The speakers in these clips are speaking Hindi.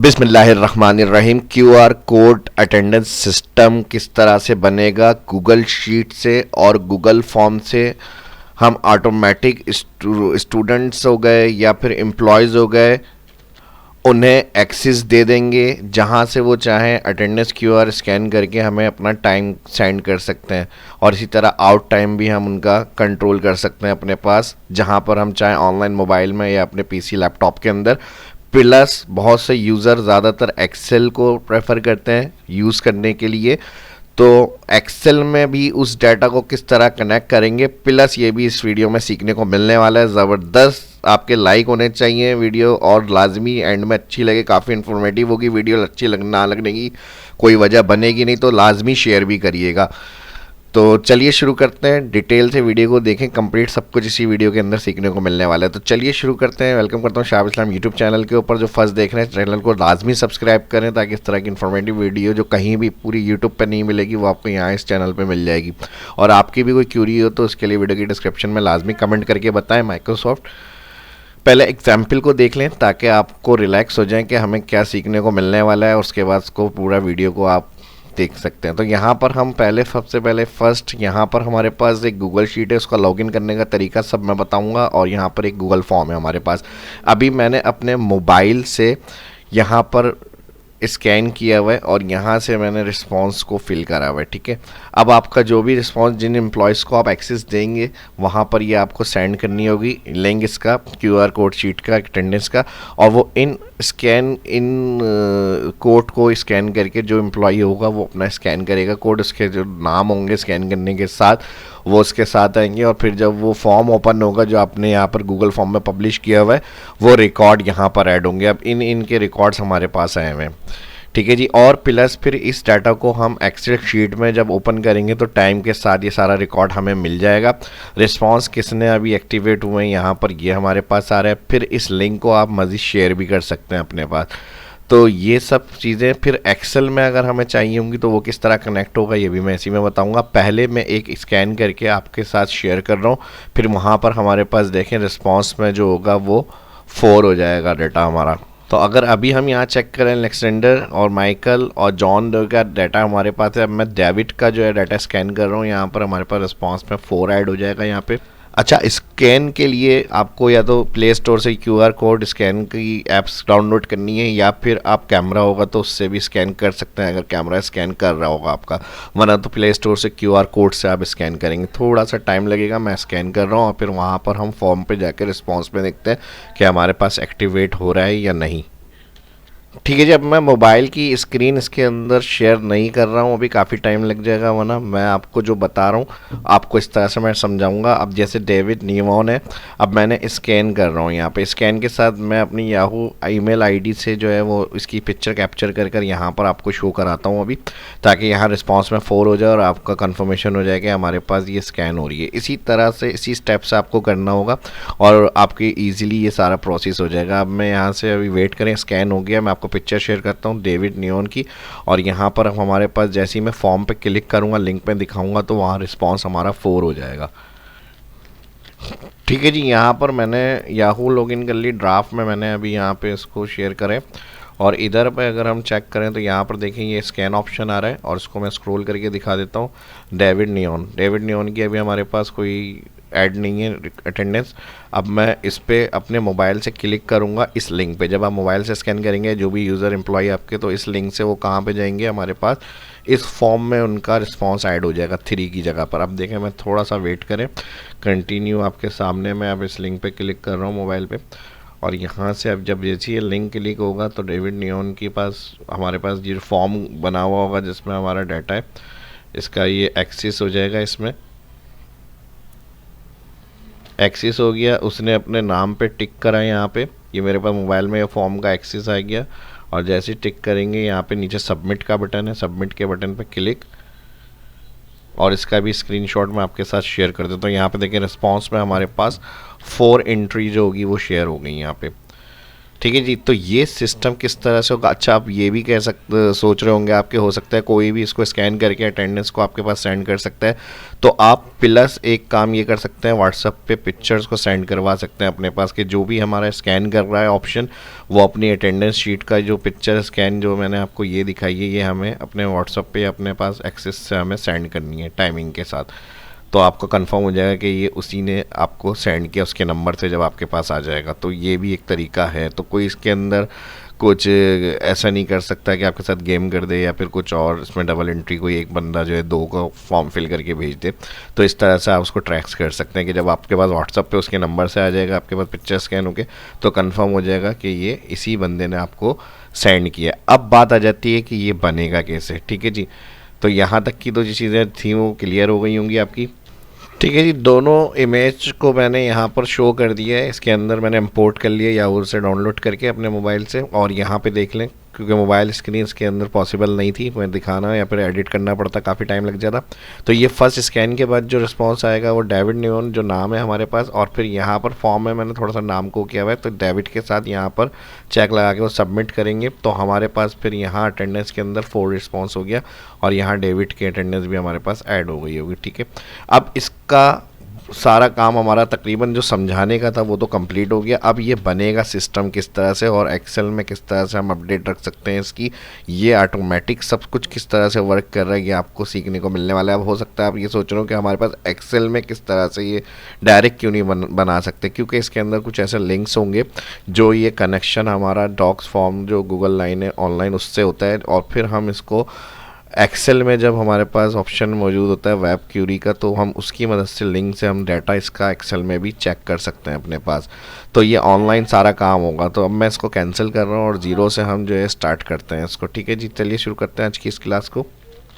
बिस्मिल्लाहिर्रहमानिर्रहीम। क्यूआर कोड अटेंडेंस सिस्टम किस तरह से बनेगा? गूगल शीट से और गूगल फॉर्म से हम ऑटोमेटिक स्टूडेंट्स हो गए या फिर एम्प्लॉयज़ हो गए, उन्हें एक्सेस दे देंगे जहां से वो चाहें अटेंडेंस क्यूआर स्कैन करके हमें अपना टाइम सेंड कर सकते हैं। और इसी तरह आउट टाइम भी हम उनका कंट्रोल कर सकते हैं अपने पास, जहां पर हम चाहें ऑनलाइन मोबाइल में या अपने पीसी लैपटॉप के अंदर। प्लस बहुत से यूज़र ज़्यादातर एक्सेल को प्रेफर करते हैं यूज़ करने के लिए, तो एक्सेल में भी उस डाटा को किस तरह कनेक्ट करेंगे, प्लस ये भी इस वीडियो में सीखने को मिलने वाला है। ज़बरदस्त आपके लाइक होने चाहिए वीडियो, और लाजमी एंड में अच्छी लगे, काफ़ी इन्फॉर्मेटिव होगी वीडियो। अच्छी ना लगने की कोई वजह बनेगी नहीं, तो लाजमी शेयर भी करिएगा। तो चलिए शुरू करते हैं, डिटेल से वीडियो को देखें, कंप्लीट सब कुछ इसी वीडियो के अंदर सीखने को मिलने वाला है। तो चलिए शुरू करते हैं। वेलकम करता हूँ शाह इस्लाम यूट्यूब चैनल के ऊपर। जो फर्स्ट देख रहे हैं चैनल को लाजमी सब्सक्राइब करें, ताकि इस तरह की इन्फॉर्मेटिव वीडियो जो कहीं भी पूरी यूट्यूब पर नहीं मिलेगी वो आपको यहाँ इस चैनल पर मिल जाएगी। और आपकी भी कोई क्यूरी हो तो उसके लिए वीडियो की डिस्क्रिप्शन में लाजमी कमेंट करके बताएं। माइक्रोसॉफ्ट पहले एग्जाम्पल को देख लें ताकि आपको रिलैक्स हो जाए कि हमें क्या सीखने को मिलने वाला है, उसके बाद को पूरा वीडियो को आप देख सकते हैं। तो यहाँ पर हम सबसे पहले फर्स्ट यहाँ पर हमारे पास एक गूगल शीट है, उसका लॉगिन करने का तरीका सब मैं बताऊँगा। और यहाँ पर एक गूगल फॉर्म है हमारे पास। अभी मैंने अपने मोबाइल से यहाँ पर स्कैन किया हुआ है और यहाँ से मैंने रिस्पांस को फिल करा हुआ है, ठीक है। अब आपका जो भी रिस्पांस, जिन एम्प्लॉयज़ को आप एक्सेस देंगे वहाँ पर ये आपको सेंड करनी होगी लिंक इसका, क्यूआर कोड शीट का, अटेंडेंस का। और वो इन कोड को स्कैन करके जो एम्प्लॉय होगा वो अपना स्कैन करेगा कोड, उसके जो नाम होंगे स्कैन करने के साथ वो उसके साथ आएंगे। और फिर जब वो फॉर्म ओपन होगा जो आपने यहाँ पर गूगल फॉर्म में पब्लिश किया हुआ है, वो रिकॉर्ड यहाँ पर ऐड होंगे। अब इनके रिकॉर्ड्स हमारे पास आए हुए हैं, ठीक है जी। और प्लस फिर इस डाटा को हम एक्सेल शीट में जब ओपन करेंगे तो टाइम के साथ ये सारा रिकॉर्ड हमें मिल जाएगा। रिस्पांस किसने अभी एक्टिवेट हुए हैं यहाँ पर ये हमारे पास आ रहा है। फिर इस लिंक को आप मज़ीद शेयर भी कर सकते हैं अपने पास। तो ये सब चीज़ें फिर एक्सेल में अगर हमें चाहिए होंगी तो वो किस तरह कनेक्ट होगा ये भी मैं इसी में बताऊंगा। पहले मैं एक स्कैन करके आपके साथ शेयर कर रहा हूँ, फिर वहाँ पर हमारे पास देखें रिस्पांस में जो होगा वो 4 हो जाएगा डाटा हमारा। तो अगर अभी हम यहाँ चेक करें, अलेक्जेंडर और माइकल और जॉन का डाटा हमारे पास है। अब मैं डेविड का जो है डाटा स्कैन कर रहा हूँ, यहाँ पर हमारे पास रिस्पांस में 4 ऐड हो जाएगा यहाँ पे। अच्छा, स्कैन के लिए आपको या तो प्ले स्टोर से क्यूआर कोड स्कैन की ऐप्स डाउनलोड करनी है, या फिर आप कैमरा होगा तो उससे भी स्कैन कर सकते हैं अगर कैमरा स्कैन कर रहा होगा आपका। वरना तो प्ले स्टोर से क्यूआर कोड से आप स्कैन करेंगे, थोड़ा सा टाइम लगेगा। मैं स्कैन कर रहा हूँ और फिर वहाँ पर हम फॉर्म पे जाकर रिस्पॉन्स में देखते हैं कि हमारे पास एक्टिवेट हो रहा है या नहीं, ठीक है जी। अब मैं मोबाइल की स्क्रीन इसके अंदर शेयर नहीं कर रहा हूँ, अभी काफ़ी टाइम लग जाएगा, वरना मैं आपको जो बता रहा हूँ आपको इस तरह से मैं समझाऊंगा। अब जैसे डेविड नियोन है, अब मैंने स्कैन कर रहा हूँ यहाँ पे। स्कैन के साथ मैं अपनी याहू ईमेल आईडी से जो है वो इसकी पिक्चर कैप्चर कर कर यहाँ पर आपको शो कराता हूँ अभी, ताकि यहाँ रिस्पॉन्स में 4 हो जाए और आपका कन्फर्मेशन हो जाए कि हमारे पास ये स्कैन हो रही है। इसी तरह से इसी स्टेप से आपको करना होगा और आपकी ईजिली ये सारा प्रोसेस हो जाएगा। अब मैं यहाँ से अभी वेट करें, स्कैन हो गया। मैं आपको पिक्चर शेयर करता हूँ डेविड नियोन की, और यहाँ पर हमारे पास जैसे ही मैं फॉर्म पे क्लिक करूँगा, लिंक पे दिखाऊंगा, तो वहाँ रिस्पांस हमारा 4 हो जाएगा, ठीक है जी। यहाँ पर मैंने याहू लॉगिन कर ली, ड्राफ्ट में मैंने अभी यहाँ पे इसको शेयर करें। और इधर पे अगर हम चेक करें तो यहाँ पर देखें ये स्कैन ऑप्शन आ रहा है, और इसको मैं स्क्रॉल करके दिखा देता हूँ। डेविड नियोन की अभी हमारे पास कोई ऐड नहीं है अटेंडेंस। अब मैं इस पर अपने मोबाइल से क्लिक करूँगा इस लिंक पे। जब आप मोबाइल से स्कैन करेंगे जो भी यूज़र एम्प्लॉय आपके, तो इस लिंक से वो कहाँ पे जाएंगे, हमारे पास इस फॉर्म में उनका रिस्पांस ऐड हो जाएगा 3 की जगह पर। अब देखें, मैं थोड़ा सा वेट करें, कंटिन्यू आपके सामने मैं अब इस लिंक पे क्लिक कर रहा हूँ मोबाइल पे। और यहाँ से अब जब जैसे ये लिंक क्लिक होगा तो डेविड नियोन के पास हमारे पास ये फॉर्म बना हुआ होगा जिसमें हमारा डाटा है, इसका ये एक्सेस हो जाएगा। इसमें एक्सेस हो गया, उसने अपने नाम पे टिक करा है यहाँ पे, ये मेरे पास मोबाइल में ये फॉर्म का एक्सेस आ गया। और जैसे टिक करेंगे यहाँ पे नीचे सबमिट का बटन है, सबमिट के बटन पे क्लिक, और इसका भी स्क्रीनशॉट मैं आपके साथ शेयर कर देता हूँ। यहाँ पे देखिए रिस्पांस में हमारे पास 4 एंट्री जो होगी वो शेयर हो गई यहाँ पे, ठीक है जी। तो ये सिस्टम किस तरह से होगा, अच्छा आप ये भी कह सकते सोच रहे होंगे आपके, हो सकता है कोई भी इसको स्कैन करके अटेंडेंस को आपके पास सेंड कर सकता है। तो आप प्लस एक काम ये कर सकते हैं, व्हाट्सएप पे पिक्चर्स को सेंड करवा सकते हैं अपने पास, कि जो भी हमारा स्कैन कर रहा है ऑप्शन, वो अपनी अटेंडेंस शीट का जो पिक्चर स्कैन जो मैंने आपको ये दिखाई है, ये हमें अपने व्हाट्सएप पे अपने पास एक्सेस से हमें सेंड करनी है टाइमिंग के साथ। तो आपको कंफर्म हो जाएगा कि ये उसी ने आपको सेंड किया उसके नंबर से, जब आपके पास आ जाएगा। तो ये भी एक तरीका है। तो कोई इसके अंदर कुछ ऐसा नहीं कर सकता कि आपके साथ गेम कर दे या फिर कुछ और, इसमें डबल एंट्री कोई एक बंदा जो है 2 का फॉर्म फिल करके भेज दे। तो इस तरह से आप उसको ट्रैक्स कर सकते हैं कि जब आपके पास व्हाट्सअप पे उसके नंबर से आ जाएगा, आपके पास पिक्चर स्कैन होके, तो कंफर्म हो जाएगा कि ये इसी बंदे ने आपको सेंड किया। अब बात आ जाती है कि ये बनेगा कैसे। ठीक है जी। तो यहाँ तक की तो जो चीज़ें थी वो क्लियर हो गई होंगी आपकी। ठीक है जी। दोनों इमेज को मैंने यहाँ पर शो कर दिया है, इसके अंदर मैंने इंपोर्ट कर लिया याहू से डाउनलोड करके अपने मोबाइल से। और यहाँ पे देख लें, क्योंकि मोबाइल स्क्रीन इसके अंदर पॉसिबल नहीं थी, मैं दिखाना या फिर एडिट करना पड़ता, काफ़ी टाइम लग जाता। तो ये फर्स्ट स्कैन के बाद जो रिस्पॉन्स आएगा वो डेविड न्यून जो नाम है हमारे पास, और फिर यहाँ पर फॉर्म में मैंने थोड़ा सा नाम को किया हुआ है, तो डेविड के साथ यहाँ पर चेक लगा के वो सबमिट करेंगे। तो हमारे पास फिर यहाँ अटेंडेंस के अंदर 4 रिस्पॉन्स हो गया, और यहाँ डेविड की अटेंडेंस भी हमारे पास ऐड हो गई होगी। ठीक है। अब इसका सारा काम हमारा तकरीबन जो समझाने का था वो तो कंप्लीट हो गया। अब ये बनेगा सिस्टम किस तरह से, और एक्सेल में किस तरह से हम अपडेट रख सकते हैं इसकी, ये ऑटोमेटिक सब कुछ किस तरह से वर्क कर रहा है, ये आपको सीखने को मिलने वाला है। अब हो सकता है आप ये सोच रहे हो कि हमारे पास एक्सेल में किस तरह से ये डायरेक्ट क्यों नहीं बना सकते, क्योंकि इसके अंदर कुछ ऐसे लिंक्स होंगे जो ये कनेक्शन हमारा डॉक्स फॉर्म जो गूगल लाइन है ऑनलाइन उससे होता है, और फिर हम इसको एक्सेल में जब हमारे पास ऑप्शन मौजूद होता है वेब क्यूरी का, तो हम उसकी मदद से लिंक से हम डाटा इसका एक्सेल में भी चेक कर सकते हैं अपने पास। तो ये ऑनलाइन सारा काम होगा। तो अब मैं इसको कैंसिल कर रहा हूँ और ज़ीरो से हम जो है स्टार्ट करते हैं इसको। ठीक है जी। चलिए शुरू करते हैं आज की इस क्लास को।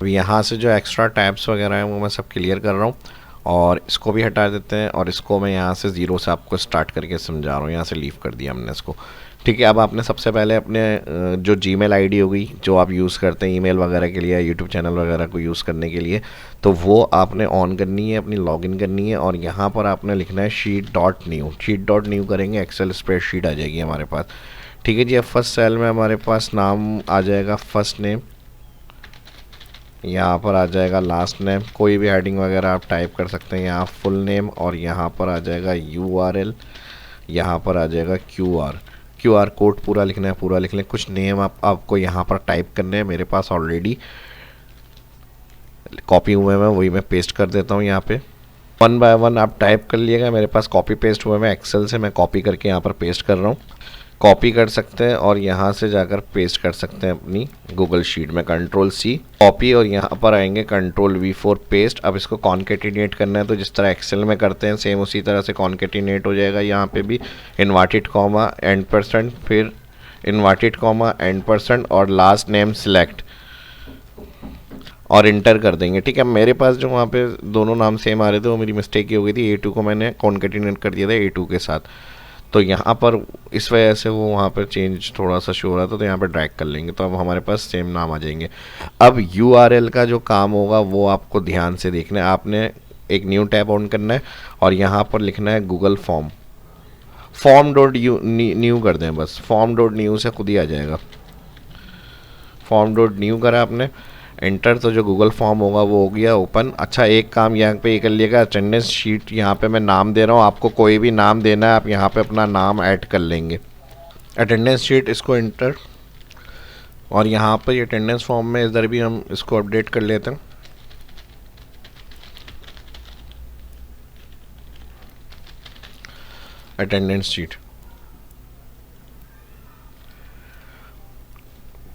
यहाँ से जो एक्स्ट्रा टैब्स वगैरह हैं वो मैं सब क्लियर कर रहा हूँ, और इसको भी हटा देते हैं, और इसको मैं यहाँ से ज़ीरो से आपको स्टार्ट करके समझा रहा हूँ। यहाँ से लीव कर दिया हमने इसको। ठीक है। अब आपने सबसे पहले अपने जो जीमेल आईडी होगी जो आप यूज़ करते हैं ईमेल वगैरह के लिए, यूट्यूब चैनल वगैरह को यूज़ करने के लिए, तो वो आपने ऑन करनी है, अपनी लॉगिन करनी है, और यहाँ पर आपने लिखना है sheet.new। sheet.new करेंगे, एक्सेल स्प्रेडशीट आ जाएगी हमारे पास। ठीक है जी। अब फर्स्ट सेल में हमारे पास नाम आ जाएगा, फर्स्ट नेम, यहाँ पर आ जाएगा लास्ट नेम, कोई भी हेडिंग वगैरह आप टाइप कर सकते हैं, यहाँ फुल नेम, और यहाँ पर आ जाएगा URL, यहाँ पर आ जाएगा QR कोड पूरा लिखना है, पूरा लिख लें। कुछ नेम आपको यहाँ पर टाइप करने हैं, मेरे पास ऑलरेडी कॉपी हुए हैं, वही मैं पेस्ट कर देता हूँ यहाँ पे। 1 बाय 1 आप टाइप कर लिएगा, मेरे पास कॉपी पेस्ट हुए हैं एक्सेल से, मैं कॉपी करके यहाँ पर पेस्ट कर रहा हूँ। कॉपी कर सकते हैं और यहाँ से जाकर पेस्ट कर सकते हैं अपनी गूगल शीट में। Ctrl+C कॉपी, और यहाँ पर आएंगे Ctrl+V4 पेस्ट। अब इसको कॉन्केटिनेट करना है, तो जिस तरह एक्सेल में करते हैं सेम उसी तरह से कॉन्केटिनेट हो जाएगा। यहाँ पे भी इन्वर्टेड कॉमा %, फिर इन्वर्टेड कॉमा %, और लास्ट नेम सिलेक्ट, और इंटर कर देंगे। ठीक है। मेरे पास जो वहाँ पे दोनों नाम सेम आ रहे थे वो मेरी मिस्टेक ही हो गई थी, A2 को मैंने कॉन्केटिनेट कर दिया था A2 के साथ, तो यहाँ पर इस वजह से वो वहाँ पर चेंज थोड़ा सा शो हो रहा था, तो यहाँ पर ड्रैग कर लेंगे, तो अब हमारे पास सेम नाम आ जाएंगे। अब URL का जो काम होगा वो आपको ध्यान से देखना है। आपने एक न्यू टैब ऑन करना है, और यहाँ पर लिखना है गूगल फॉर्म.न्यू कर दें, बस फॉर्म.न्यू से खुद ही आ जाएगा। फॉर्म.न्यू करा आपने, एंटर, तो जो गूगल फॉर्म होगा वो हो गया ओपन। अच्छा, एक काम यहाँ पे ये कर लिएगा, अटेंडेंस शीट यहाँ पे मैं नाम दे रहा हूँ, आपको कोई भी नाम देना है, आप यहाँ पे अपना नाम ऐड कर लेंगे। अटेंडेंस शीट, इसको एंटर, और यहाँ पर ये अटेंडेंस फॉर्म में इधर भी हम इसको अपडेट कर लेते हैं। Attendance sheet.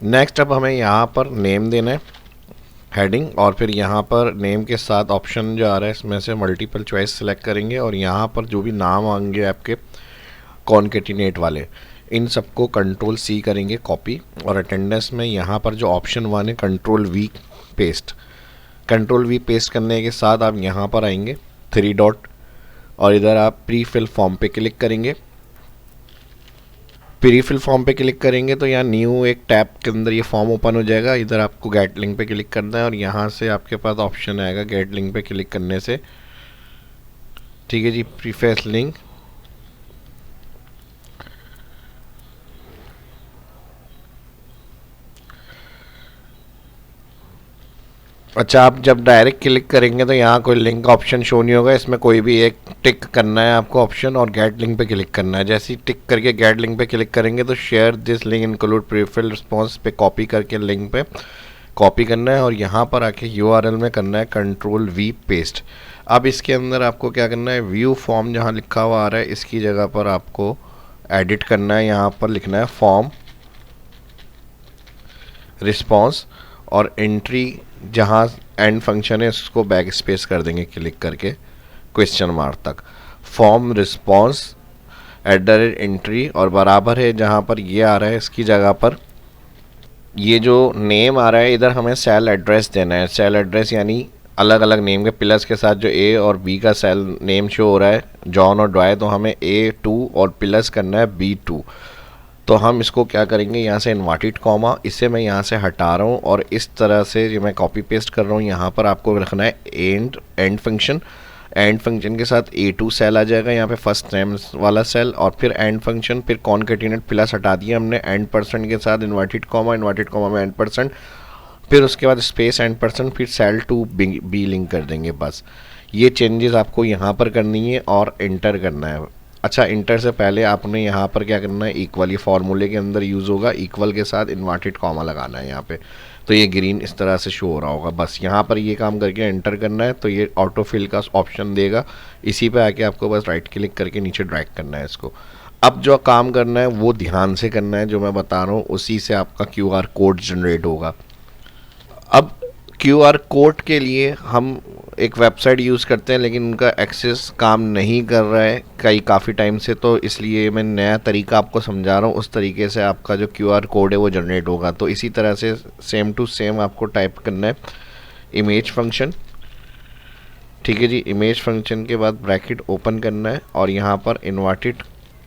नेक्स्ट अब हमें यहाँ पर नेम देना है, हेडिंग, और फिर यहाँ पर नेम के साथ ऑप्शन जो आ रहा है इसमें से मल्टीपल चॉइस सेलेक्ट करेंगे, और यहाँ पर जो भी नाम आएंगे आपके कॉन्केटिनेट वाले, इन सबको Ctrl+C करेंगे कॉपी, और अटेंडेंस में यहाँ पर जो ऑप्शन 1 है Ctrl+V पेस्ट। Ctrl+V पेस्ट करने के साथ आप यहाँ पर आएंगे 3 डॉट, और इधर आप प्री फिल फॉर्म पे क्लिक करेंगे। प्री फिल फॉर्म पे क्लिक करेंगे तो यहाँ न्यू एक टैब के अंदर ये फॉर्म ओपन हो जाएगा। इधर आपको गेट लिंक पे क्लिक करना है, और यहाँ से आपके पास ऑप्शन आएगा गेट लिंक पे क्लिक करने से। ठीक है जी। प्रीफेस लिंक, अच्छा, आप जब डायरेक्ट क्लिक करेंगे तो यहाँ कोई लिंक ऑप्शन शो नहीं होगा, इसमें कोई भी एक टिक करना है आपको ऑप्शन और गेट लिंक पे क्लिक करना है। जैसे ही टिक करके गेट लिंक पे क्लिक करेंगे तो share this link include prefilled response पे कॉपी करके लिंक पे कॉपी करना है और यहाँ पर आके यूआरएल में करना है कंट्रोल वी पेस्ट। अब इसके अंदर आपको क्या करना है, व्यू फॉर्म जहाँ लिखा हुआ आ रहा है इसकी जगह पर आपको एडिट करना है, यहाँ पर लिखना है फॉर्म रिस्पॉन्स और एंट्री जहाँ एंड फंक्शन है उसको बैक स्पेस कर देंगे क्लिक करके क्वेश्चन मार्क तक, फॉर्म रिस्पॉन्स @एंट्री और बराबर है जहाँ पर ये आ रहा है इसकी जगह पर ये जो नेम आ रहा है इधर हमें सेल एड्रेस देना है। सेल एड्रेस यानी अलग अलग नेम के प्लस के साथ जो ए और बी का सेल नेम शो हो रहा है जॉन और ड्वाई, तो हमें A2 और प्लस करना है B2। तो हम इसको क्या करेंगे, यहाँ से इन्वर्टेड कॉमा इसे मैं यहाँ से हटा रहा हूँ और इस तरह से जो मैं कॉपी पेस्ट कर रहा हूँ यहाँ पर आपको रखना है एंड फंक्शन। एंड फंक्शन के साथ A2 सेल आ जाएगा यहाँ पे फर्स्ट नेम वाला सेल और फिर एंड फंक्शन, फिर कॉन्केटिनेट प्लस हटा दिया हमने एंड परसेंट के साथ इन्वर्टेड कॉमा में एंड परसेंट, फिर उसके बाद स्पेस एंड परसेंट, फिर सेल टू बी लिंक कर देंगे। बस ये चेंजेस आपको यहाँ पर करनी है और इंटर करना है। अच्छा, इंटर से पहले आपने यहाँ पर क्या करना है, इक्वल, ये फार्मूले के अंदर यूज़ होगा, इक्वल के साथ इन्वर्टेड कॉमा लगाना है यहाँ पे, तो ये ग्रीन इस तरह से शो हो रहा होगा। बस यहाँ पर ये काम करके एंटर करना है तो ये ऑटो फिल का ऑप्शन देगा, इसी पे आके आपको बस राइट क्लिक करके नीचे ड्रैग करना है इसको। अब जो काम करना है वो ध्यान से करना है, जो मैं बता रहा हूँ उसी से आपका QR कोड जनरेट होगा। अब QR कोड के लिए हम एक वेबसाइट यूज़ करते हैं लेकिन उनका एक्सेस काम नहीं कर रहा है काफ़ी टाइम से, तो इसलिए मैं नया तरीका आपको समझा रहा हूँ, उस तरीके से आपका जो QR कोड है वो जनरेट होगा। तो इसी तरह से सेम टू सेम आपको टाइप करना है इमेज फंक्शन, ठीक है जी। इमेज फंक्शन के बाद ब्रैकेट ओपन करना है और यहाँ पर इन्वर्टेड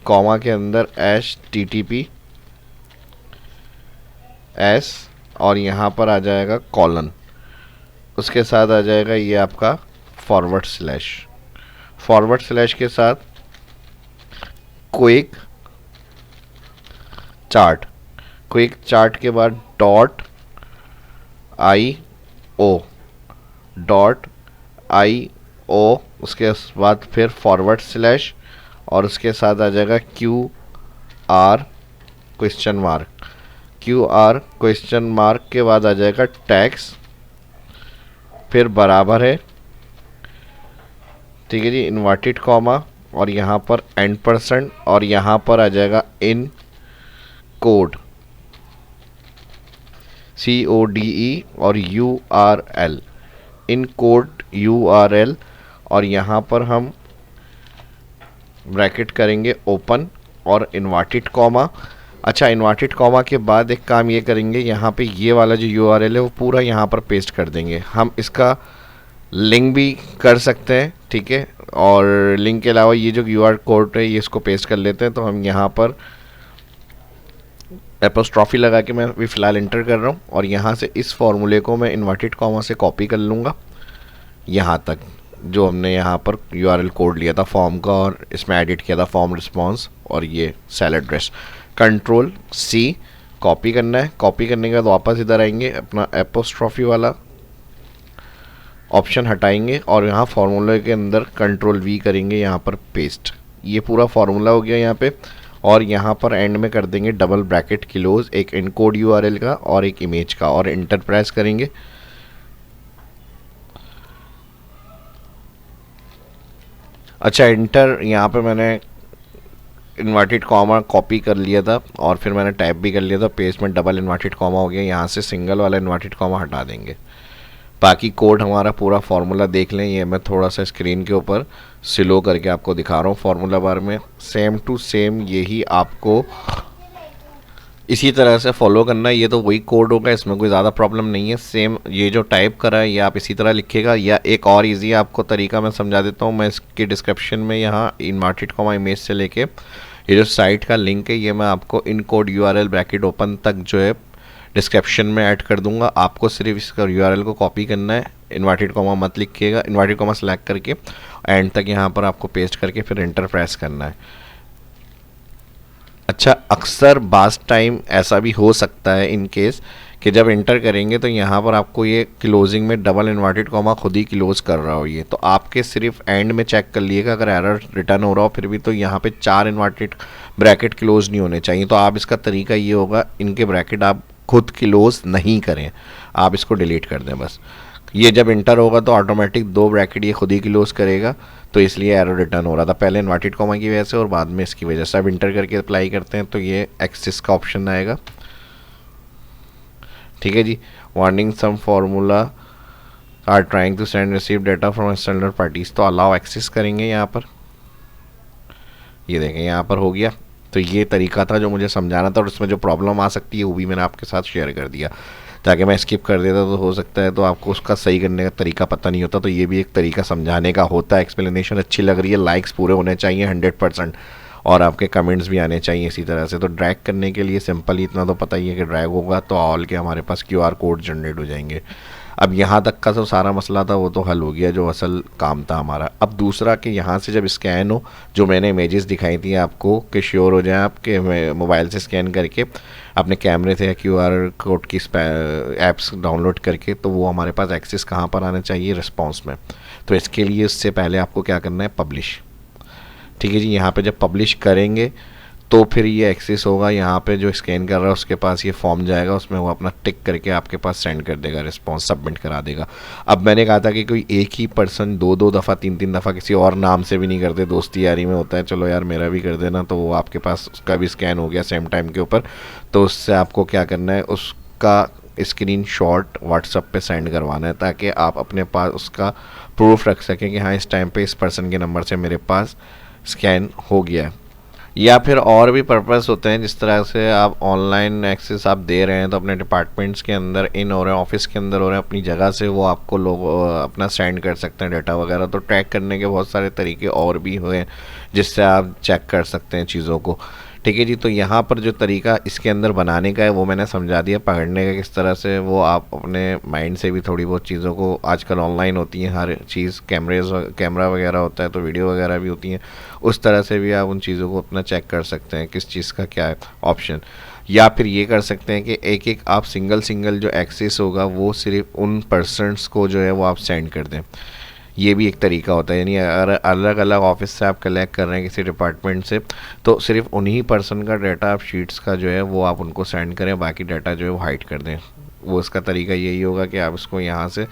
कॉमा के अंदर HTTP S और यहाँ पर आ जाएगा कॉलन, उसके साथ आ जाएगा ये आपका फॉरवर्ड स्लैश के साथ क्विक चार्ट के बाद .io उसके बाद फिर फॉरवर्ड स्लैश और उसके साथ आ जाएगा QR क्वेश्चन मार्क के बाद आ जाएगा टैक्स, फिर बराबर है, ठीक है जी, इन्वर्टेड कॉमा और यहाँ पर एंड परसेंट और यहाँ पर आ जाएगा इन कोड CODE और URL, इन कोड URL और यहाँ पर हम ब्रैकेट करेंगे ओपन और इन्वर्टेड कॉमा। अच्छा, इन्वर्टेड कॉमा के बाद एक काम ये करेंगे, यहाँ पे ये वाला जो URL है वो पूरा यहाँ पर पेस्ट कर देंगे। हम इसका लिंक भी कर सकते हैं, ठीक है, और लिंक के अलावा ये जो QR कोड है ये इसको पेस्ट कर लेते हैं। तो हम यहाँ पर एपोस्ट्रॉफी लगा के मैं अभी फ़िलहाल इंटर कर रहा हूँ और यहाँ से इस फॉर्मूले को मैं इन्वर्टेड कॉमा से कॉपी कर लूँगा यहाँ तक, जो हमने यहाँ पर URL कोड लिया था फॉर्म का और इसमें एडिट किया था फॉर्म रिस्पॉन्स और ये cell address. Control C copy करना है, कॉपी करने के बाद वापस इधर आएंगे, अपना एपोस्ट्रॉफी वाला ऑप्शन हटाएंगे और यहाँ फार्मूले के अंदर कंट्रोल V करेंगे, यहाँ पर पेस्ट। ये पूरा फार्मूला हो गया यहाँ पे और यहाँ पर एंड में कर देंगे डबल ब्रैकेट क्लोज, एक इनकोड URL का और एक इमेज का, और इंटर प्रेस करेंगे। अच्छा, इंटर यहाँ पे मैंने इन्वर्टेड कॉमा कॉपी कर लिया था और फिर मैंने टाइप भी कर लिया था, पेस्ट में डबल इन्वर्टेड कॉमा हो गया, यहाँ से सिंगल वाला इन्वर्टेड कॉमा हटा देंगे। बाकी कोड हमारा पूरा फार्मूला देख लें, ये मैं थोड़ा सा स्क्रीन के ऊपर स्लो करके आपको दिखा रहा हूँ फार्मूला बार में, सेम टू सेम यही आपको इसी तरह से फॉलो करना है। ये तो वही कोड होगा, इसमें कोई ज़्यादा प्रॉब्लम नहीं है। सेम ये जो टाइप करा है ये आप इसी तरह लिखिएगा, या एक और इजी आपको तरीका मैं समझा देता हूँ। मैं इसके डिस्क्रिप्शन में यहाँ इन्वर्टेड कॉमा इमेज से लेके ये जो साइट का लिंक है ये मैं आपको इन कोड URL ब्रैकेट ओपन तक जो है डिस्क्रिप्शन में ऐड कर दूंगा। आपको सिर्फ इसका URL को कॉपी करना है, इन्वर्टेड कॉमा मत लिखिएगा, इन्वर्टेड कॉमा सेलेक्ट करके एंड तक यहाँ पर आपको पेस्ट करके फिर एंटर प्रेस करना है। अच्छा, अक्सर बाज़ टाइम ऐसा भी हो सकता है इन केस कि जब इंटर करेंगे तो यहाँ पर आपको ये क्लोजिंग में डबल इन्वर्टेड कॉमा खुद ही क्लोज कर रहा हो, ये तो आपके सिर्फ एंड में चेक कर लिएगा अगर एरर रिटर्न हो रहा हो फिर भी, तो यहाँ पे 4 इन्वर्टेड ब्रैकेट क्लोज नहीं होने चाहिए। तो आप इसका तरीका ये होगा, इनके ब्रैकेट आप खुद क्लोज नहीं करें, आप इसको डिलीट कर दें बस। ये जब इंटर होगा तो ऑटोमेटिक 2 ब्रैकेट ये खुद ही क्लोज करेगा, तो इसलिए एरर रिटर्न हो रहा था पहले इन्वर्टेड कॉमा की वजह से और बाद में इसकी वजह से। अब इंटर करके अप्लाई करते हैं तो ये एक्सिस का ऑप्शन आएगा, ठीक है जी। Warning some formula are trying to send receive data from external parties, तो अलाउ एक्सेस करेंगे यहाँ पर, ये देखें यहाँ पर हो गया। तो ये तरीका था जो मुझे समझाना था और इसमें जो प्रॉब्लम आ सकती है वो भी मैंने आपके साथ शेयर कर दिया, ताकि मैं स्किप कर देता तो हो सकता है तो आपको उसका सही करने का तरीका पता नहीं होता। तो ये भी एक तरीका समझाने का होता है। एक्सप्लेनेशन अच्छी लग रही है, लाइक्स पूरे होने चाहिए 100% और आपके कमेंट्स भी आने चाहिए इसी तरह से। तो ड्रैग करने के लिए सिंपल ही इतना तो पता ही है कि ड्रैग होगा तो ऑल के हमारे पास QR कोड जनरेट हो जाएंगे। अब यहाँ तक का जो सारा मसला था वो तो हल हो गया, जो असल काम था हमारा। अब दूसरा कि यहाँ से जब स्कैन हो, जो मैंने इमेजेस दिखाई थी आपको कि श्योर हो जाए आपके मोबाइल से स्कैन करके अपने कैमरे से या QR कोड की ऐप्स डाउनलोड करके, तो वो हमारे पास एक्सेस कहाँ पर आना चाहिए, रिस्पॉन्स में। तो इसके लिए इससे पहले आपको क्या करना है, पब्लिश, ठीक है जी। यहाँ पे जब पब्लिश करेंगे तो फिर ये एक्सेस होगा, यहाँ पे जो स्कैन कर रहा है उसके पास ये फॉर्म जाएगा, उसमें वो अपना टिक करके आपके पास सेंड कर देगा, रिस्पॉन्स सबमिट करा देगा। अब मैंने कहा था कि कोई एक ही पर्सन 2-2 दफ़ा 3-3 दफ़ा किसी और नाम से भी नहीं करते, दोस्ती यारी में होता है, चलो यार मेरा भी कर देना, तो वो आपके पास उसका भी स्कैन हो गया सेम टाइम के ऊपर। तो उससे आपको क्या करना है, उसका स्क्रीनशॉट व्हाट्सएप पे सेंड करवाना है, ताकि आप अपने पास उसका प्रूफ रख सकें कि हाँ इस टाइम पे इस पर्सन के नंबर से मेरे पास स्कैन हो गया है। या फिर और भी पर्पस होते हैं, जिस तरह से आप ऑनलाइन एक्सेस आप दे रहे हैं तो अपने डिपार्टमेंट्स के अंदर इन हो रहे हैं, ऑफिस के अंदर हो रहे हैं, अपनी जगह से वो आपको लोग अपना सेंड कर सकते हैं डाटा वगैरह। तो ट्रैक करने के बहुत सारे तरीके और भी हुए जिससे आप चेक कर सकते हैं चीज़ों को, ठीक है जी। तो यहाँ पर जो तरीका इसके अंदर बनाने का है वो मैंने समझा दिया, पकड़ने का किस तरह से, वो आप अपने माइंड से भी थोड़ी बहुत चीज़ों को, आजकल ऑनलाइन होती हैं हर चीज़, कैमरा वगैरह होता है तो वीडियो वगैरह भी होती हैं, उस तरह से भी आप उन चीज़ों को अपना चेक कर सकते हैं किस चीज़ का क्या है ऑप्शन। या फिर ये कर सकते हैं कि एक एक आप सिंगल जो एक्सेस होगा वो सिर्फ उन पर्सनस को जो है वो आप सेंड कर दें, ये भी एक तरीका होता है। यानी अगर अलग अलग ऑफिस से आप कलेक्ट कर रहे हैं किसी डिपार्टमेंट से, तो सिर्फ उन्हीं पर्सन का डाटा आप शीट्स का जो है वो आप उनको सेंड करें, बाकी डाटा जो है वो हाइड कर दें। वो इसका तरीका यही होगा कि आप इसको यहाँ से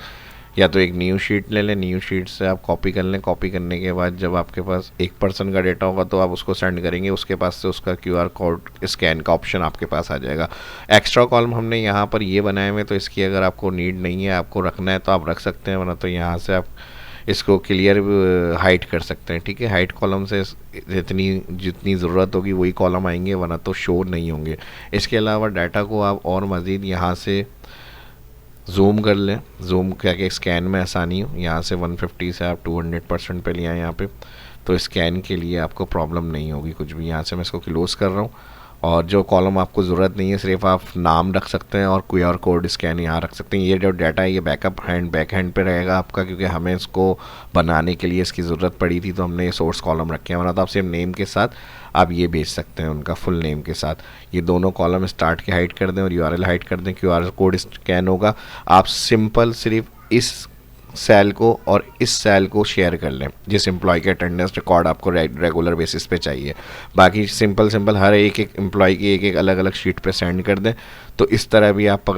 या तो एक न्यू शीट ले लें, न्यू शीट से आप कॉपी कर लें, कॉपी करने के बाद जब आपके पास एक पर्सन का डाटा होगा तो आप उसको सेंड करेंगे, उसके पास से उसका QR कोड स्कैन का ऑप्शन आपके पास आ जाएगा। एक्स्ट्रा कॉलम हमने यहाँ पर ये बनाए हुए, तो इसकी अगर आपको नीड नहीं है, आपको रखना है तो आप रख सकते हैं, वरना तो यहाँ से आप इसको क्लियर हाइड कर सकते हैं, ठीक है। हाइड कॉलम से जितनी ज़रूरत होगी वही कॉलम आएंगे, वरना तो शो नहीं होंगे। इसके अलावा डाटा को आप और मज़ीद यहाँ से जूम कर लें, जूम क्या कि स्कैन में आसानी हो, यहाँ से 150 से आप 200% पे लिया यहाँ पे, तो स्कैन के लिए आपको प्रॉब्लम नहीं होगी कुछ भी। यहाँ से मैं इसको क्लोज़ कर रहा हूँ और जो कॉलम आपको ज़रूरत नहीं है सिर्फ आप नाम रख सकते हैं और QR कोड स्कैन यहाँ रख सकते हैं। ये जो डाटा है ये बैक हैंड पे रहेगा आपका, क्योंकि हमें इसको बनाने के लिए इसकी ज़रूरत पड़ी थी तो हमने ये सोर्स कॉलम रखे हैं, वरना तो आप सिर्फ नेम के साथ आप ये भेज सकते हैं उनका फुल नेम के साथ। ये दोनों कॉलम स्टार्ट के हाइड कर दें और URL हाइड कर दें, QR कोड स्कैन होगा। आप सिंपल सिर्फ इस सेल को और इस सेल को शेयर कर लें जिस एम्प्लॉय के अटेंडेंस रिकॉर्ड आपको रेगुलर बेसिस पे चाहिए, बाकी सिंपल हर एक एम्प्लॉय की एक अलग अलग शीट पे सेंड कर दें। तो इस तरह भी आप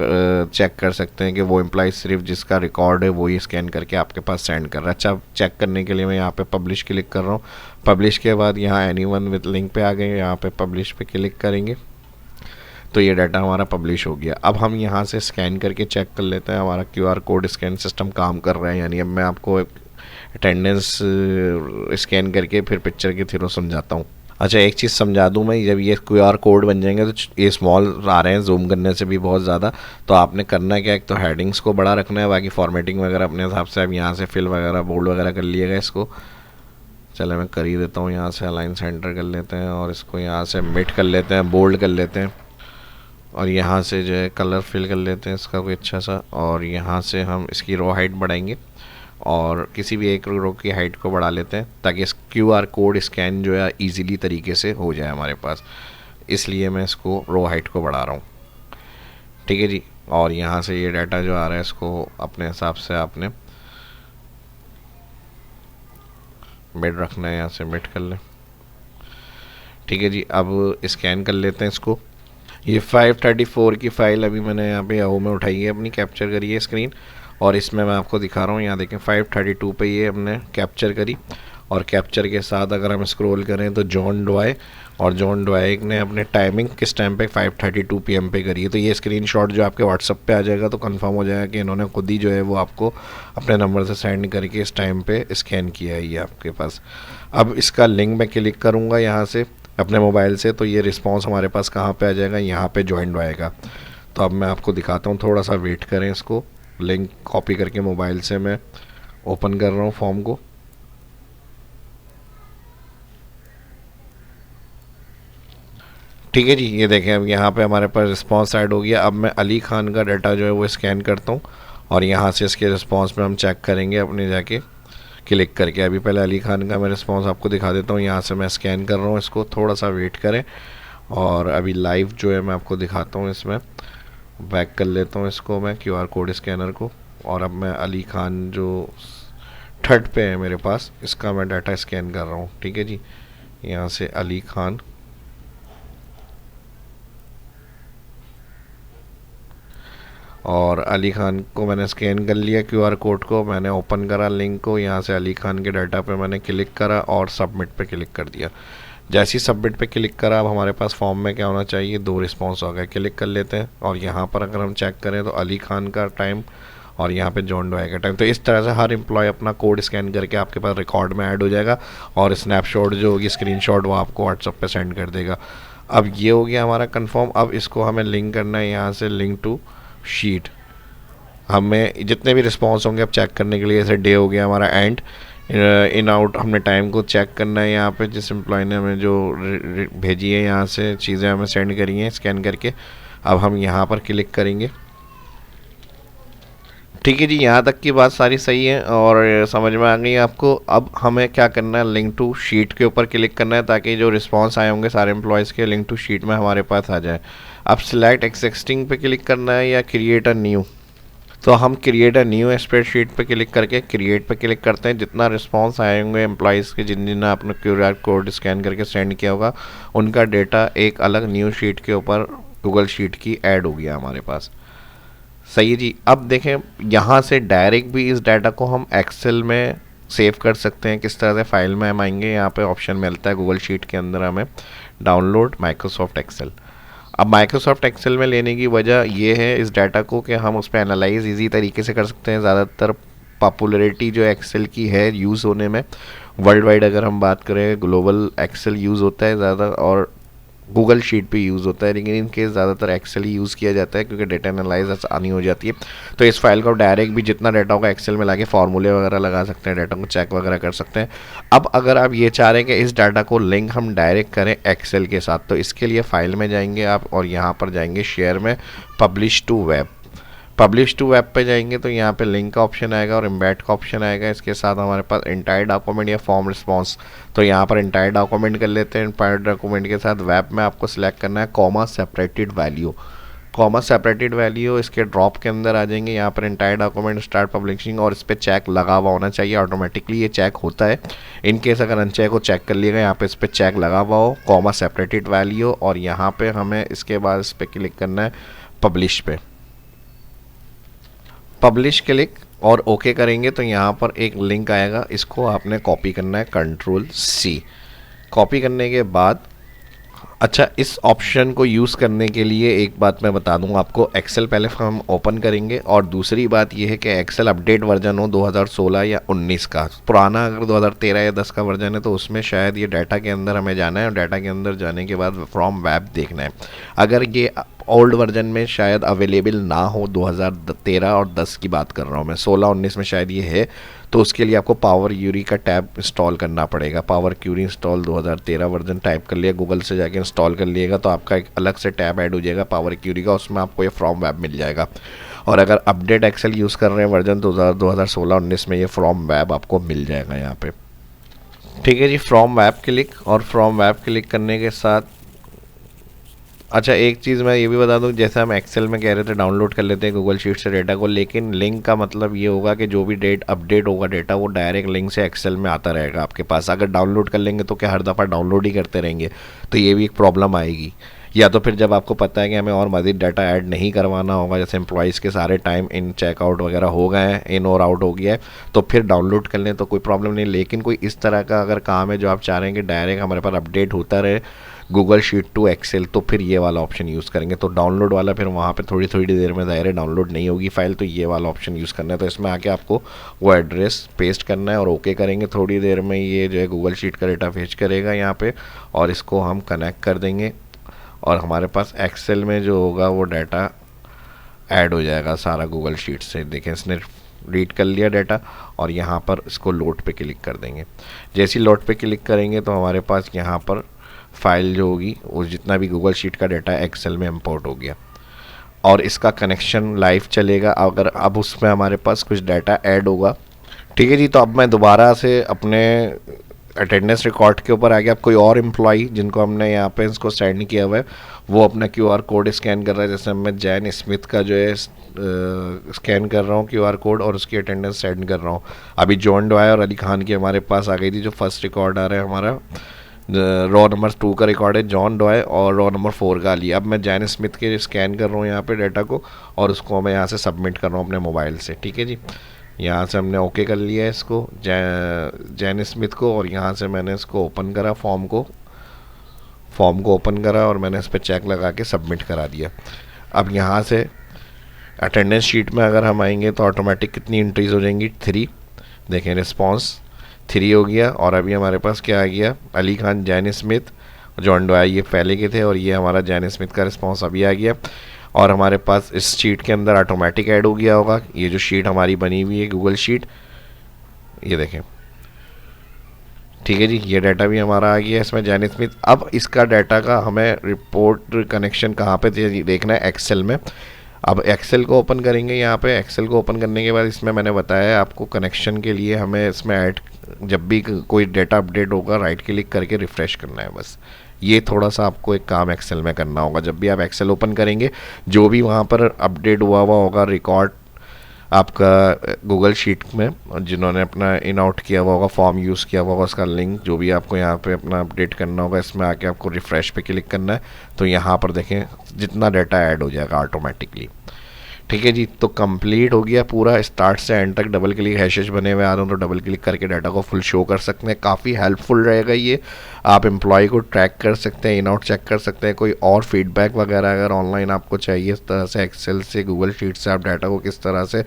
चेक कर सकते हैं कि वो एम्प्लॉय सिर्फ जिसका रिकॉर्ड है वो ही स्कैन करके आपके पास सेंड कर रहा है। अच्छा, चेक करने के लिए मैं यहाँ पे पब्लिश क्लिक कर रहा हूँ। पब्लिश के बाद यहाँ एनीवन विद लिंक पे आ गए, यहाँ पे पब्लिश पे क्लिक करेंगे तो ये डाटा हमारा पब्लिश हो गया। अब हम यहाँ से स्कैन करके चेक कर लेते हैं हमारा QR कोड स्कैन सिस्टम काम कर रहा है। यानी अब मैं आपको अटेंडेंस स्कैन करके फिर पिक्चर के थ्रू समझाता हूँ। अच्छा, एक चीज़ समझा दूँ मैं, जब ये QR कोड बन जाएंगे तो ये स्मॉल आ रहे हैं जूम करने से भी बहुत ज़्यादा, तो आपने करना क्या, एक तो हेडिंग्स को बड़ा रखना है, बाकी फॉर्मेटिंग वगैरह अपने हिसाब से अब यहाँ से फिल वगैरह बोल्ड वगैरह कर लिएगा। इसको चलो मैं कर ही देता हूँ, यहाँ से अलाइन सेंटर कर लेते हैं और इसको यहाँ से मिड कर लेते हैं, बोल्ड कर लेते हैं और यहाँ से जो है कलर फिल कर लेते हैं इसका कोई अच्छा सा, और यहाँ से हम इसकी रो हाइट बढ़ाएंगे और किसी भी एक रो की हाइट को बढ़ा लेते हैं ताकि इस QR कोड स्कैन जो है इजीली तरीके से हो जाए हमारे पास। इसलिए मैं इसको रो हाइट को बढ़ा रहा हूँ। ठीक है जी। और यहाँ से ये डाटा जो आ रहा है इसको अपने हिसाब से आपने मिड रखना है, यहाँ से मिड कर लें। ठीक है जी। अब स्कैन कर लेते हैं इसको। ये 534 की फ़ाइल अभी मैंने यहाँ पे याहू में उठाई है, अपनी कैप्चर करी है स्क्रीन, और इसमें मैं आपको दिखा रहा हूँ। यहाँ देखें 532 पे ये हमने कैप्चर करी, और कैप्चर के साथ अगर हम स्क्रॉल करें तो जॉन डॉय, और जॉन डॉय ने अपने टाइमिंग किस टाइम पे 5:32 PM पे करी है। तो ये स्क्रीनशॉट जो आपके व्हाट्सअप पे आ जाएगा तो कंफर्म हो जाएगा कि इन्होंने खुद ही जो है वो आपको अपने नंबर से सेंड करके इस टाइम पे स्कैन किया है ये आपके पास। अब इसका लिंक मैं क्लिक करूँगा यहाँ से अपने मोबाइल से, तो ये रिस्पॉन्स हमारे पास कहाँ पे आ जाएगा, यहाँ पे जॉइंट आएगा। तो अब मैं आपको दिखाता हूँ, थोड़ा सा वेट करें। इसको लिंक कॉपी करके मोबाइल से मैं ओपन कर रहा हूँ फॉर्म को। ठीक है जी। ये देखें अब यहाँ पे हमारे पास रिस्पॉन्स ऐड हो गया। अब मैं अली खान का डाटा जो है वो स्कैन करता हूँ, और यहाँ से इसके रिस्पॉन्स में हम चेक करेंगे अपने जाके क्लिक करके। अभी पहले अली खान का मैं रिस्पॉन्स आपको दिखा देता हूँ। यहाँ से मैं स्कैन कर रहा हूँ इसको, थोड़ा सा वेट करें। और अभी लाइव जो है मैं आपको दिखाता हूँ। इसमें बैक कर लेता हूँ इसको मैं QR कोड स्कैनर को, और अब मैं अली खान जो थर्ड पे है मेरे पास, इसका मैं डाटा स्कैन कर रहा हूँ। ठीक है जी। यहाँ से अली खान, और अली खान को मैंने स्कैन कर लिया QR कोड को, मैंने ओपन करा लिंक को, यहाँ से अली खान के डाटा पे मैंने क्लिक करा और सबमिट पे क्लिक कर दिया। जैसे ही सबमिट पे क्लिक करा, अब हमारे पास फॉर्म में क्या होना चाहिए, 2 रिस्पॉन्स हो गए। क्लिक कर लेते हैं, और यहाँ पर अगर हम चेक करें तो अली खान का टाइम और यहाँ पे जॉन डॉय का टाइम। तो इस तरह से हर एम्प्लॉय अपना कोड स्कैन करके आपके पास रिकॉर्ड में ऐड हो जाएगा, और स्नैपशॉट जो होगी, स्क्रीनशॉट, वो आपको व्हाट्सएप पे सेंड कर देगा। अब ये हो गया हमारा कंफर्म। अब इसको हमें लिंक करना है यहाँ से, लिंक टू शीट। हमें जितने भी रिस्पॉन्स होंगे अब चेक करने के लिए, जैसे डे हो गया हमारा एंड, इन आउट, हमने टाइम को चेक करना है यहाँ पे। जिस एम्प्लॉय ने हमें जो भेजी है यहाँ से चीज़ें हमें सेंड करी हैं स्कैन करके, अब हम यहाँ पर क्लिक करेंगे। ठीक है जी। यहाँ तक की बात सारी सही है और समझ में आ गई आपको। अब हमें क्या करना है, लिंक टू शीट के ऊपर क्लिक करना है, ताकि जो रिस्पॉन्स आए होंगे सारे एम्प्लॉयज़ के लिंक टू शीट में हमारे पास आ जाए। अब सिलेक्ट एक्सिस्टिंग पे क्लिक करना है या क्रिएट अ न्यू, तो हम क्रिएट अ न्यू स्प्रेडशीट पे क्लिक करके क्रिएट पे क्लिक करते हैं। जितना रिस्पांस आए होंगे एम्प्लॉयज़ के, जिन जिन आपने QR कोड स्कैन करके सेंड किया होगा, उनका डेटा एक अलग न्यू शीट के ऊपर गूगल शीट की ऐड हो गया हमारे पास। सही है जी। अब देखें, यहाँ से डायरेक्ट भी इस डाटा को हम एक्सेल में सेव कर सकते हैं। किस तरह से, फाइल में हम आएंगे, यहाँ पे ऑप्शन मिलता है गूगल शीट के अंदर हमें डाउनलोड माइक्रोसॉफ्ट एक्सेल। अब माइक्रोसॉफ्ट एक्सेल में लेने की वजह ये है इस डाटा को कि हम उस पर एनालाइज ईजी तरीके से कर सकते हैं। ज़्यादातर पॉपुलरिटी जो एक्सेल की है यूज़ होने में, वर्ल्ड वाइड अगर हम बात करें, ग्लोबल एक्सेल यूज़ होता है ज़्यादा, और गूगल शीट पे यूज़ होता है, लेकिन इनके ज़्यादातर एक्सेल ही यूज़ किया जाता है क्योंकि डेटा एनालाइज आसानी हो जाती है। तो इस फाइल को डायरेक्ट भी जितना डाटा होगा एक्सेल में लाके फार्मूले वगैरह लगा सकते हैं, डाटा को चेक वगैरह कर सकते हैं। अब अगर आप ये चाह रहे हैं कि इस डाटा को लिंक हम डायरेक्ट करें एक्सेल के साथ, तो इसके लिए फाइल में जाएंगे आप और यहाँ पर जाएंगे शेयर में, publish to web. Publish to web पे जाएंगे तो यहाँ पे लिंक का ऑप्शन आएगा और एम्बेड का ऑप्शन आएगा। इसके साथ हमारे पास इंटायर डॉक्यूमेंट या फॉर्म रिस्पॉन्स, तो यहाँ पर इंटायर डॉक्यूमेंट कर लेते हैं। इंटायर डॉक्यूमेंट के साथ वेब में आपको सिलेक्ट करना है comma separated value. Comma separated value इसके ड्रॉप के अंदर आ जाएंगे। यहाँ पर इंटायर डॉक्यूमेंट स्टार्ट पब्लिशिंग, और इस पर चेक लगा हुआ होना चाहिए, ऑटोमेटिकली ये चेक होता है। इन केस अगर अनचेक हो, चेक कर लिएगा। यहाँ पे इस पर चेक लगा हुआ हो, कॉमा सेपरेटेड वैल्यू, और यहाँ पे हमें इसके बाद इस पर क्लिक करना है पब्लिश पे। पब्लिश क्लिक और ओके करेंगे तो यहाँ पर एक लिंक आएगा, इसको आपने कॉपी करना है, Ctrl+C। कॉपी करने के बाद, अच्छा, इस ऑप्शन को यूज़ करने के लिए एक बात मैं बता दूं आपको, एक्सेल पहले हम ओपन करेंगे, और दूसरी बात यह है कि एक्सेल अपडेट वर्जन हो 2016 या 19 का। पुराना अगर 2013 या 10 का वर्जन है तो उसमें शायद ये डाटा के अंदर हमें जाना है, और डाटा के अंदर जाने के बाद फ्रॉम वेब देखना है। अगर ये ओल्ड वर्जन में शायद अवेलेबल ना हो, 2013 और 10 की बात कर रहा हूँ मैं, 16-19 में शायद ये है, तो उसके लिए आपको पावर क्यूरी का टैब इंस्टॉल करना पड़ेगा। Power query install 2013 version type कर लिया, गूगल से जाके इंस्टॉल कर लिएगा तो आपका एक अलग से टैब ऐड हो जाएगा पावर क्यूरी का, उसमें आपको ये फ्रॉम वेब मिल जाएगा। और अगर अपडेट एक्सेल यूज़ कर रहे हैं वर्जन 2016-19 में, ये फ्रॉम वेब आपको मिल जाएगा यहाँ पे। ठीक है जी। फ्रॉम वेब क्लिक, और फ्रॉम वेब क्लिक करने के साथ अच्छा, एक चीज़ मैं ये भी बता दूं, जैसे हम एक्सेल में कह रहे थे डाउनलोड कर लेते हैं गूगल शीट से डेटा को, लेकिन लिंक का मतलब ये होगा कि जो भी डेट अपडेट होगा डेटा वो डायरेक्ट लिंक से एक्सेल में आता रहेगा आपके पास। अगर डाउनलोड कर लेंगे तो क्या हर दफ़ा डाउनलोड ही करते रहेंगे, तो ये भी एक प्रॉब्लम आएगी। या तो फिर जब आपको पता है कि हमें और मज़ीद डाटा ऐड नहीं करवाना होगा, जैसे एम्प्लॉयज़ के सारे टाइम इन चेकआउट वगैरह हो गए हैं, इन और आउट हो गया है, तो फिर डाउनलोड कर लें तो कोई प्रॉब्लम नहीं। लेकिन कोई इस तरह का अगर काम है जो आप चाह रहे हैं कि डायरेक्ट हमारे पास अपडेट होता रहे गूगल शीट टू एक्सेल, तो फिर ये वाला ऑप्शन यूज़ करेंगे। तो डाउनलोड वाला फिर वहाँ पे थोड़ी थोड़ी देर में ज़ाहिर है डाउनलोड नहीं होगी फाइल, तो ये वाला ऑप्शन यूज़ करना है। तो इसमें आके आपको वो एड्रेस पेस्ट करना है और ओके करेंगे। थोड़ी देर में ये जो है गूगल शीट का डेटा फेच करेगा यहाँ पे, और इसको हम कनेक्ट कर देंगे और हमारे पास एक्सेल में जो होगा वो डाटा ऐड हो जाएगा सारा गूगल शीट से। देखें, इसने रीड कर लिया डाटा और यहाँ पर इसको लोड पे क्लिक कर देंगे। जैसे ही लोड पे क्लिक करेंगे तो हमारे पास यहाँ पर फाइल जो होगी वो जितना भी गूगल शीट का डाटा एक्सेल में इंपोर्ट हो गया और इसका कनेक्शन लाइव चलेगा। अगर अब उसमें हमारे पास कुछ डाटा ऐड होगा, ठीक है जी, तो अब मैं दोबारा से अपने अटेंडेंस रिकॉर्ड के ऊपर आ गया। अब कोई और एम्प्लॉई जिनको हमने यहाँ पे इसको सेंड किया हुआ है वो अपना क्यूआर कोड स्कैन कर रहा है। जैसे मैं जैन स्मिथ का जो है स्कैन कर रहा हूँ क्यूआर कोड और उसकी अटेंडेंस सेंड कर रहा हूँ। अभी जॉन डॉय और अली खान की हमारे पास आ गई थी। जो फर्स्ट रिकॉर्ड आ रहा है हमारा रॉ नंबर 2 का रिकॉर्ड है जॉन डॉय और रॉ नंबर 4 का अली। अब मैं जैन स्मिथ के स्कैन कर रहा हूँ यहाँ पे डाटा को और उसको मैं यहाँ से सबमिट कर रहा हूँ अपने मोबाइल से। ठीक है जी, यहाँ से हमने ओके कर लिया है इसको जैन स्मिथ को, और यहाँ से मैंने इसको ओपन करा फॉर्म को ओपन करा और मैंने इस पर चेक लगा के सबमिट करा दिया। अब यहाँ से अटेंडेंस शीट में अगर हम आएंगे तो ऑटोमेटिक कितनी एंट्रीज हो जाएंगी, 3। देखें रिस्पॉन्स 3 हो गया। और अभी हमारे पास क्या आ गया, Ali Khan, Jain Smith, John doe ये पहले के थे और ये हमारा जैन स्मिथ का रिस्पॉन्स अभी आ गया। और हमारे पास इस शीट के अंदर ऑटोमेटिक ऐड हो गया होगा ये जो शीट हमारी बनी हुई है गूगल शीट, ये देखें। ठीक है जी, ये डाटा भी हमारा आ गया है इसमें जैन स्मिथ। अब इसका डाटा का हमें रिपोर्ट कनेक्शन कहाँ पे देखना है, एक्सेल में। अब एक्सेल को ओपन करेंगे। यहाँ पे एक्सेल को ओपन करने के बाद इसमें मैंने बताया आपको कनेक्शन के लिए हमें इसमें ऐड, जब भी कोई डाटा अपडेट होगा राइट क्लिक करके रिफ़्रेश करना है बस। ये थोड़ा सा आपको एक काम एक्सेल में करना होगा। जब भी आप एक्सेल ओपन करेंगे जो भी वहाँ पर अपडेट हुआ होगा रिकॉर्ड आपका गूगल शीट में, जिन्होंने अपना इन आउट किया हुआ होगा, फॉर्म यूज़ किया हुआ होगा, उसका लिंक जो भी आपको यहाँ पे अपना अपडेट करना होगा, इसमें आके आपको रिफ़्रेश पे क्लिक करना है। तो यहाँ पर देखें जितना डाटा ऐड हो जाएगा ऑटोमेटिकली। ठीक है जी, तो कंप्लीट हो गया पूरा स्टार्ट से एंड तक। डबल क्लिक हैशेस बने हुए आ रहे हो तो डबल क्लिक करके डाटा को फुल शो कर सकते हैं। काफ़ी हेल्पफुल रहेगा ये। आप एम्प्लॉय को ट्रैक कर सकते हैं, इन आउट चेक कर सकते हैं। कोई और फीडबैक वगैरह अगर ऑनलाइन आपको चाहिए इस तरह से एक्सेल से गूगल शीट से आप डाटा को किस तरह से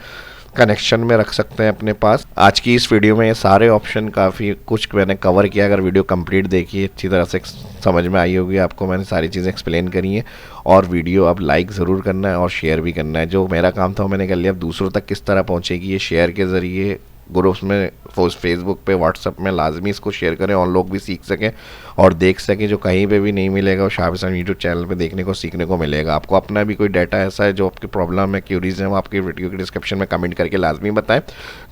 कनेक्शन में रख सकते हैं अपने पास। आज की इस वीडियो में ये सारे ऑप्शन काफ़ी कुछ मैंने कवर किया। अगर वीडियो कंप्लीट देखी अच्छी तरह से समझ में आई होगी आपको, मैंने सारी चीज़ें एक्सप्लेन करी हैं। और वीडियो अब लाइक ज़रूर करना है और शेयर भी करना है। जो मेरा काम था वो मैंने कर लिया। अब दूसरों तक किस तरह पहुँचेगी ये शेयर के ज़रिए, ग्रुप्स में, फेसबुक पे, व्हाट्सअप में लाजमी इसको शेयर करें और लोग भी सीख सकें और देख सकें। जो कहीं पे भी नहीं मिलेगा वो शाह हुसैन यूट्यूब चैनल पे देखने को सीखने को मिलेगा। आपको अपना भी कोई डाटा ऐसा है जो आपकी प्रॉब्लम है, क्यूरीज है, वो आपके वीडियो के डिस्क्रिप्शन में कमेंट करके लाजमी बताएं।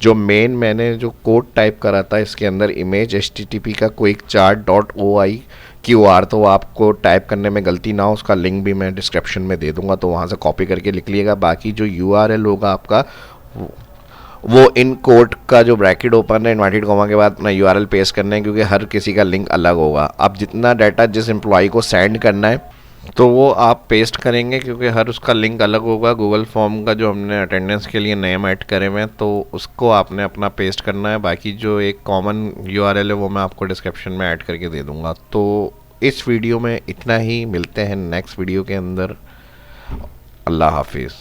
जो मेन मैंने जो कोड टाइप करा था इसके अंदर इमेज HTTP का क्विक चार्ट .OI QR, तो आपको टाइप करने में गलती ना हो, उसका लिंक भी मैं डिस्क्रिप्शन में दे दूंगा, तो वहाँ से कॉपी करके लिख लीजिएगा। बाकी जो URL होगा आपका वो इन कोड का जो ब्रैकेट ओपन है इन्वर्टेड कॉमा के बाद अपना URL पेस्ट करना है, क्योंकि हर किसी का लिंक अलग होगा। अब जितना डाटा जिस एम्प्लॉय को सेंड करना है तो वो आप पेस्ट करेंगे, क्योंकि हर उसका लिंक अलग होगा। गूगल फॉर्म का जो हमने अटेंडेंस के लिए नेम ऐड करे हुए हैं तो उसको आपने अपना पेस्ट करना है। बाकी जो एक कॉमन URL है वो मैं आपको डिस्क्रिप्शन में ऐड करके दे दूँगा। तो इस वीडियो में इतना ही, मिलते हैं नेक्स्ट वीडियो के अंदर। अल्लाह हाफिज़।